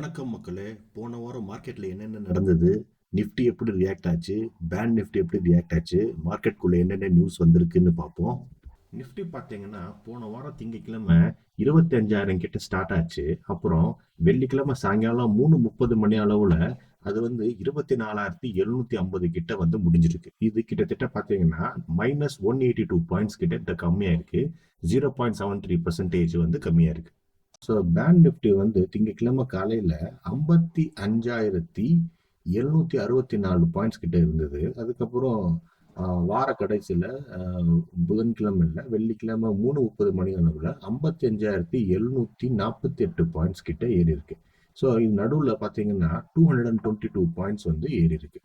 வணக்கம் மக்களே. போன வாரம் மார்க்கெட்ல என்னென்ன நடந்தது, நிஃப்டி எப்படி ரியாக்ட் ஆச்சு, பேங்க் நிஃப்டி எப்படி ரியாக்ட் ஆச்சு, மார்க்கெட்குள்ள என்னென்ன நியூஸ் வந்திருக்குன்னு பார்ப்போம். நிஃப்டி பார்த்தீங்கன்னா போன வாரம் திங்கட்கிழமை 25,000 கிட்ட ஸ்டார்ட் ஆச்சு. அப்புறம் வெள்ளிக்கிழமை சாயங்காலம் 3:30 மணி அளவுல அது வந்து 24,750 கிட்ட வந்து முடிஞ்சிருக்கு. இது கிட்டத்தட்ட பார்த்தீங்கன்னா -182 பாயிண்ட்ஸ் கிட்ட கம்மியா இருக்கு. 0.73% வந்து கம்மியா இருக்கு. ஸோ பேங்க் நிஃப்டி வந்து திங்கட்கிழமை காலையில் 55,764 பாயிண்ட்ஸ் கிட்ட இருந்தது. அதுக்கப்புறம் வார கடைசியில் புதன்கிழமை இல்லை வெள்ளிக்கிழமை 3:30 மணி அளவில் 55,748 பாயிண்ட்ஸ் கிட்ட ஏறி இருக்கு. ஸோ இது நடுவில் பார்த்தீங்கன்னா 222 பாயிண்ட்ஸ் வந்து ஏறி இருக்கு.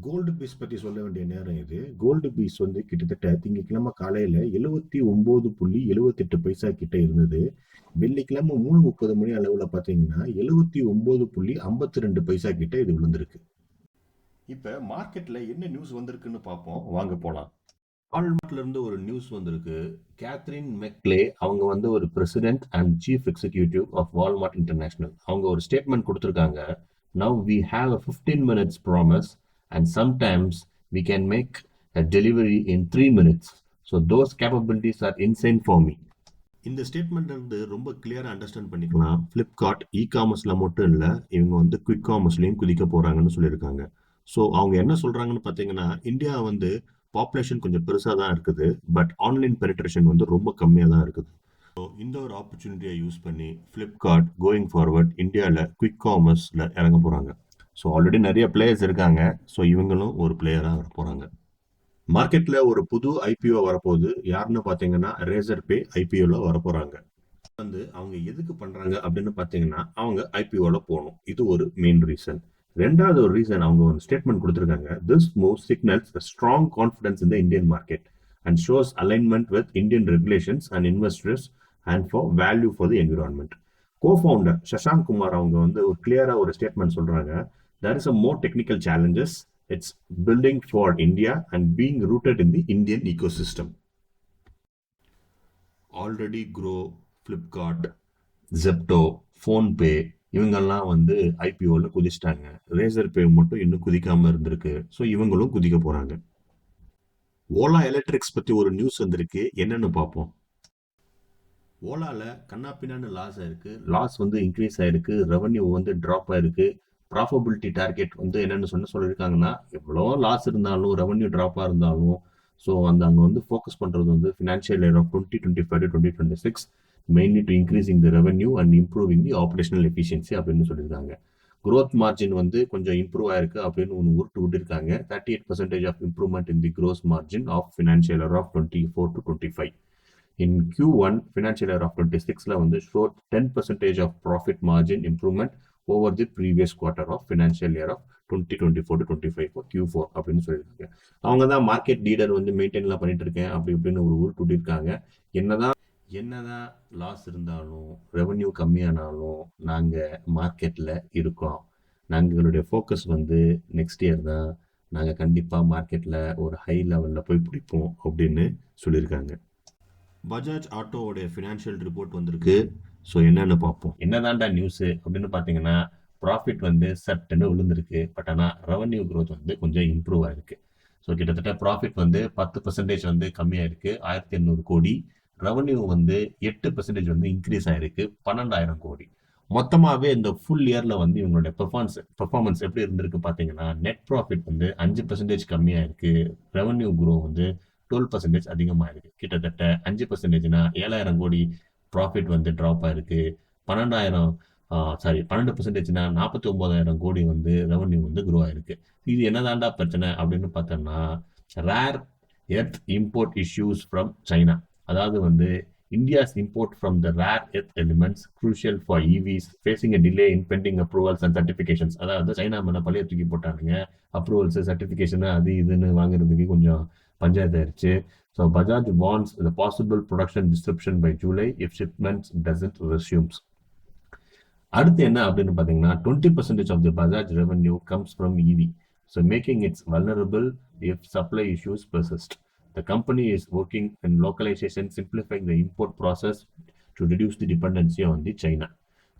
கோல்டு பீஸ் பற்றி சொல்ல வேண்டிய நேரம் இது. கோல்டு பீஸ் வந்து கிட்டத்தட்ட திங்கட்கிழமை காலையில் 79.78 கிட்ட இருந்தது. வெள்ளிக்கிழமை 3:30 மணி அளவில் பார்த்தீங்கன்னா 79.52 கிட்ட இது விழுந்திருக்கு. இப்போ மார்க்கெட்டில் என்ன நியூஸ் வந்திருக்குன்னு பார்ப்போம், வாங்க போகலாம். வால்மார்ட்ல இருந்து ஒரு நியூஸ் வந்திருக்கு. கேத்ரின் மெக்லே அவங்க வந்து ஒரு president and chief executive of Walmart international. அவங்க ஒரு ஸ்டேட்மெண்ட் கொடுத்துருக்காங்க. Now we have a 15 minutes promise and sometimes we can make a delivery in 3 minutes. So those capabilities are insane for me. இந்த statement வந்து ரொம்ப கிளியராக understand பண்ணிக்கலாம். Flipkart காமர்ஸ்ல மட்டும் இல்லை, இவங்க வந்து குவிக் காமர்ஸ்லையும் குதிக்க போறாங்கன்னு சொல்லியிருக்காங்க. ஸோ அவங்க என்ன சொல்றாங்கன்னு பார்த்தீங்கன்னா, இந்தியா வந்து பாப்புலேஷன் கொஞ்சம் பெருசாக தான் இருக்குது, பட் ஆன்லைன் பெனிட்ரேஷன் வந்து ரொம்ப கம்மியாக தான் இருக்குது. ஸோ இந்த ஒரு ஆப்பர்ச்சுனிட்டியை யூஸ் பண்ணி ஃப்ளிப்கார்ட் கோயிங் ஃபார்வர்ட் இந்தியாவில் குவிக் காமர்ஸில் இறங்க போகிறாங்க. ஸோ ஆல்ரெடி நிறைய பிளேயர்ஸ் இருக்காங்க. ஸோ இவங்களும் ஒரு பிளேயராக வர போகிறாங்க. மார்க்கெட்ல ஒரு புது ஐபிஓ வரப்போகுது. யாருன்னு பார்த்தீங்கன்னா ரேசர் பே ஐபிஓல வரப்போறாங்க. வந்து அவங்க எதுக்கு பண்றாங்க அப்படின்னு பார்த்தீங்கன்னா, அவங்க ஐபிஓல போகணும். இது ஒரு மெயின் ரீசன். ரெண்டாவது ஒரு ரீசன், அவங்க ஒரு ஸ்டேட்மெண்ட் கொடுத்துருக்காங்க. This move signals a strong confidence in the Indian market and shows alignment with Indian regulations and investors and for value for the environment. Co-founder Shashank Kumar அவங்க வந்து ஒரு கிளியரா ஒரு ஸ்டேட்மெண்ட் சொல்றாங்க. There is a more technical challenges. It's building for India and being rooted in the Indian ecosystem. Already Grow, Flipkart, Zepto, PhonePe இவங்கெல்லாம் வந்து ஐபிஓவில் குதிச்சிட்டாங்க. Racer பே மட்டும் இன்னும் குதிக்காம இருந்திருக்கு. ஸோ இவங்களும் குதிக்க போறாங்க. ஓலா எலக்ட்ரிக்ஸ் பற்றி ஒரு நியூஸ் வந்திருக்கு, என்னன்னு பார்ப்போம். ஓலால கண்ணாப்பின்னான்னு லாஸ் ஆயிருக்கு. லாஸ் வந்து இன்க்ரீஸ் ஆயிருக்கு. ரெவன்யூ வந்து ட்ராப் ஆயிருக்கு. ப்ராஃபிபிலிட்டி டார்கெட் வந்து என்னென்னு சொல்லியிருக்காங்கன்னா, எவ்வளோ லாஸ் இருந்தாலும் ரெவன்யூ ட்ராப்பாக இருந்தாலும் ஸோ அங்கே வந்து ஃபோக்கஸ் பண்ணுறது வந்து financial year of 2025 to 2026 mainly to increasing the revenue and improving the operational efficiency அப்படின்னு சொல்லியிருக்காங்க. க்ரோத் மார்ஜின் வந்து கொஞ்சம் இம்ப்ரூவ் ஆயிருக்கு அப்படின்னு ஒன்று உருட்டு விட்டுருக்காங்க. 38% of improvement in the gross margin of financial year of 24 to 25. In Q1 financial year of 26 வந்து showed 10% of profit margin improvement over the previous quarter of financial year of 2024 to 25 for Q4 அப்படின்னு சொல்லியிருக்காங்க. அவங்க தான் market leader வந்து மெயின்டைன்லாம் பண்ணிட்டு இருக்கேன் அப்படி இப்படின்னு ஒரு ஊர் கூட்டியிருக்காங்க. என்னதான் லாஸ் இருந்தாலும் ரெவன்யூ கம்மியானாலும் நாங்கள் மார்க்கெட்டில் இருக்கோம். எங்களுடைய ஃபோக்கஸ் வந்து நெக்ஸ்ட் இயர் தான். நாங்கள் கண்டிப்பாக மார்க்கெட்டில் ஒரு ஹை லெவலில் போய் பிடிப்போம் அப்படின்னு சொல்லியிருக்காங்க. பஜாஜ் ஆட்டோவோடைய ஃபினான்ஷியல் ரிப்போர்ட் வந்திருக்கு. ஸோ என்னன்னு பார்ப்போம். என்னதான்டா நியூஸு அப்படின்னு பார்த்தீங்கன்னா, ப்ராஃபிட் வந்து சட்டுன்னு விழுந்திருக்கு. பட் ஆனால் ரெவன்யூ க்ரோத் வந்து கொஞ்சம் இம்ப்ரூவ் ஆயிருக்கு. ஸோ கிட்டத்தட்ட ப்ராஃபிட் வந்து 10% வந்து கம்மியாக இருக்குது, 1,800 கோடி. ரெவன்யூ வந்து 8% வந்து இன்க்ரீஸ் ஆயிருக்கு, 12,000 கோடி. மொத்தமாகவே இந்த ஃபுல் இயரில் வந்து இவங்களுடைய பெர்ஃபார்மன்ஸ் எப்படி இருந்திருக்கு பார்த்தீங்கன்னா, நெட் ப்ராஃபிட் வந்து 5% கம்மியாக இருக்குது, ரெவன்யூ க்ரோ வந்து 12% அதிகமாக இருக்கு. கிட்டத்தட்ட 5%னா 7,000 கோடி ப்ராஃபிட் வந்து ட்ராப் ஆயிருக்கு. 12%னா 49,000 கோடி வந்து ரெவன்யூ வந்து க்ரோ ஆயிருக்கு. இது என்னதான்டா பிரச்சனை அப்படின்னு பார்த்தோம்னா, rare earth import issues from China. அதாவது வந்து India's import from the rare earth elements crucial for EVs facing a delay in pending approvals and certifications. அதாவது சைனா மேல பழைய தூக்கி போட்டானுங்க. அப்ரூவல்ஸ் சர்டிஃபிகேஷன் அது இதுன்னு வாங்குறதுக்கு கொஞ்சம் பஞ்சாயத்து ஆயிடுச்சு. So Bajaj warns the possible production disruption by July if shipments doesn't resumes. அடுத்து என்ன அப்படின்னு பார்த்தீங்கன்னா, 20% of the Bajaj revenue comes from EV, so making it vulnerable if supply issues persist. The company is working in localization, simplifying the import process to reduce the dependency on the China.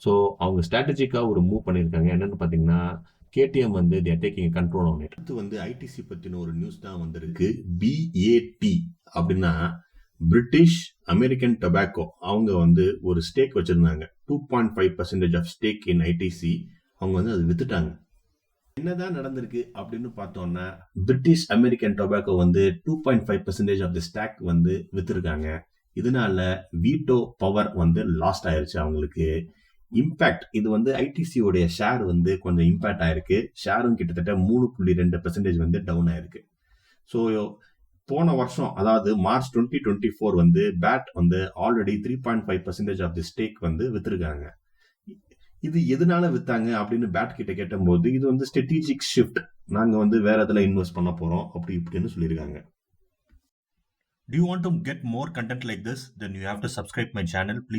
So அவங்க ஸ்ட்ராட்டஜிக்காக ஒரு move பண்ணியிருக்காங்க. என்னன்னு பார்த்தீங்கன்னா, KTM வந்து they are taking control on it. அடுத்து வந்து ITC பற்றின ஒரு நியூஸ் தான் வந்திருக்கு. பிஏடி அப்படின்னா பிரிட்டிஷ் அமெரிக்கன் டொபாக்கோ. அவங்க வந்து ஒரு ஸ்டேக் வச்சிருந்தாங்க. 2.5% ஆஃப் ஸ்டேக் இன் ஐடிசி. அவங்க வந்து அது வித்துட்டாங்க. என்னதான் நடந்திருக்கு அப்படின்னு பார்த்தோம்னா, பிரிட்டிஷ் அமெரிக்கன் டொபாக்கோ வந்து 2.5% ஆஃப் தி ஸ்டாக் வந்து வித்திருக்காங்க. இதனால வீட்டோ பவர் வந்து லாஸ்ட் ஆயிருச்சு அவங்களுக்கு. இம்பாக்ட் இது வந்து ஐடிசி உடைய ஷேர் வந்து கொஞ்சம் இம்பாக்ட் ஆயிருக்கு. ஷேரும் கிட்டத்தட்ட 3.2% வந்து டவுன் ஆயிருக்கு. ஸோ போன வருஷம் அதாவது மார்ச் 2024 வந்து பேட் வந்து ஆல்ரெடி 3.5% ஆஃப் தி ஸ்டேக் வந்து வித்திருக்காங்க. இது எதனால வித்தாங்க அப்படின்னு பேட் கிட்ட கேட்டபோது இது வந்து ஸ்ட்ராட்டஜிக் ஷிஃப்ட், நாங்க வந்து வேற இதுல இன்வெஸ்ட் பண்ண போறோம் அப்படி இப்படின்னு சொல்லியிருக்காங்க. Do you want to get more content like this? Then you have to subscribe my channel. Please